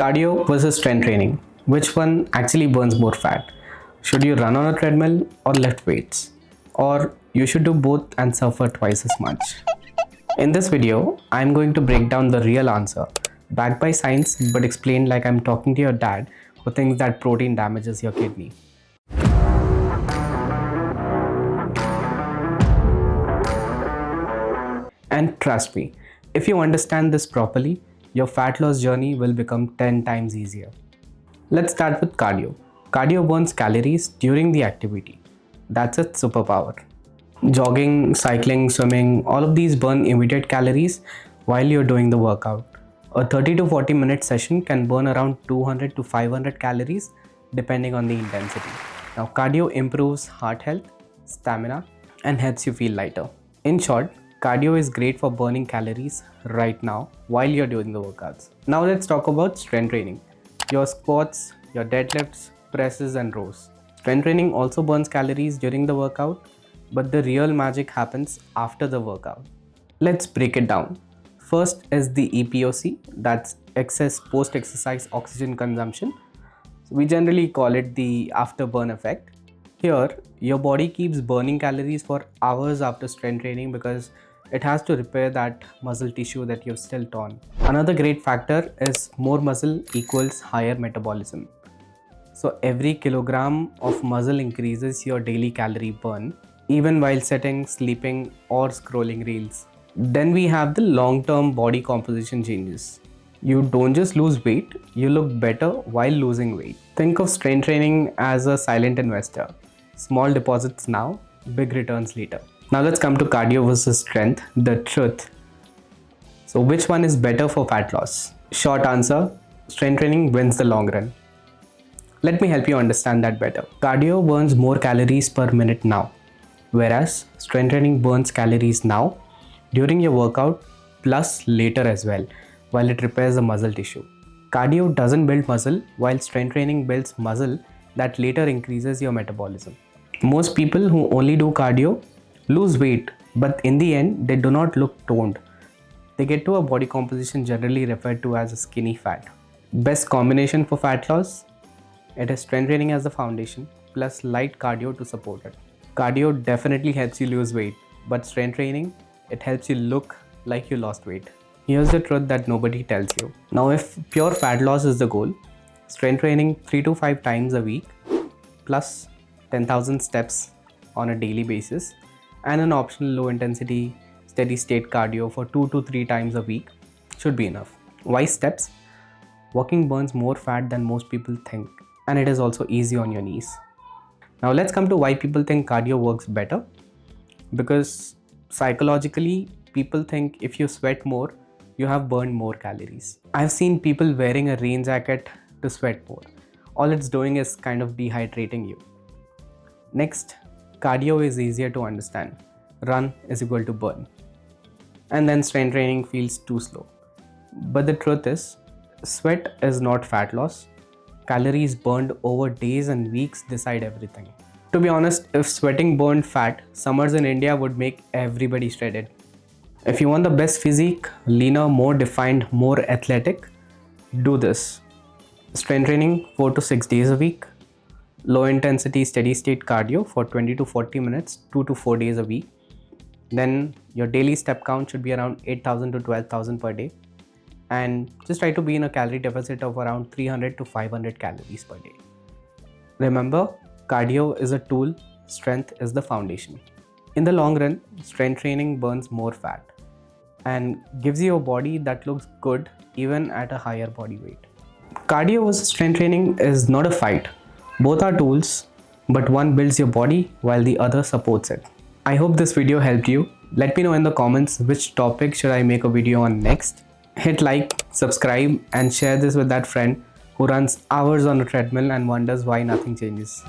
Cardio versus strength training. Which one actually burns more fat? Should you run on a treadmill or lift weights? Or you should do both and suffer twice as much? In this video, I'm going to break down the real answer, backed by science but explained like I'm talking to your dad who thinks that protein damages your kidney. And trust me, if you understand this properly, your fat loss journey will become 10 times easier. Let's start with cardio. Cardio burns calories during the activity. That's its superpower. Jogging, cycling, swimming, all of these burn immediate calories while you're doing the workout. A 30 to 40 minute session can burn around 200 to 500 calories depending on the intensity. Now, cardio improves heart health, stamina, and helps you feel lighter. In short, cardio is great for burning calories right now while you're doing the workouts. Now let's talk about strength training. Your squats, your deadlifts, presses and rows. Strength training also burns calories during the workout, but the real magic happens after the workout. Let's break it down. First is the EPOC, that's excess post-exercise oxygen consumption. We generally call it the afterburn effect. Here, your body keeps burning calories for hours after strength training because it has to repair that muscle tissue that you've still torn. Another great factor is more muscle equals higher metabolism. So every kilogram of muscle increases your daily calorie burn, even while sitting, sleeping, or scrolling reels. Then we have the long-term body composition changes. You don't just lose weight, you look better while losing weight. Think of strength training as a silent investor. Small deposits now, big returns later. Now let's come to cardio versus strength, the truth. So which one is better for fat loss? Short answer, strength training wins the long run. Let me help you understand that better. Cardio burns more calories per minute now, whereas strength training burns calories now, during your workout, plus later as well, while it repairs the muscle tissue. Cardio doesn't build muscle, while strength training builds muscle that later increases your metabolism. Most people who only do cardio lose weight, but in the end, they do not look toned. They get to a body composition generally referred to as a skinny fat. Best combination for fat loss? It is strength training as the foundation, plus light cardio to support it. Cardio definitely helps you lose weight, but strength training, it helps you look like you lost weight. Here's the truth that nobody tells you. Now, if pure fat loss is the goal, strength training 3 to 5 times a week, plus 10,000 steps on a daily basis, and an optional low intensity steady state cardio for 2 to 3 times a week should be enough. Why steps? Walking burns more fat than most people think, and it is also easy on your knees. Now let's come to why people think cardio works better. Because psychologically, people think if you sweat more, you have burned more calories. I've seen people wearing a rain jacket to sweat more. All it's doing is kind of dehydrating you. Next, cardio is easier to understand. Run is equal to burn. And then strength training feels too slow. But the truth is, sweat is not fat loss. Calories burned over days and weeks decide everything. To be honest, if sweating burned fat, summers in India would make everybody shredded. If you want the best physique, leaner, more defined, more athletic, do this. Strength training 4 to 6 days a week. Low intensity steady state cardio for 20 to 40 minutes, 2 to 4 days a week. Then your daily step count should be around 8,000 to 12,000 per day. And just try to be in a calorie deficit of around 300 to 500 calories per day. Remember, cardio is a tool, strength is the foundation. In the long run, strength training burns more fat and gives you a body that looks good even at a higher body weight. Cardio versus strength training is not a fight. Both are tools, but one builds your body while the other supports it. I hope this video helped you. Let me know in the comments which topic should I make a video on next. Hit like, subscribe, and share this with that friend who runs hours on a treadmill and wonders why nothing changes.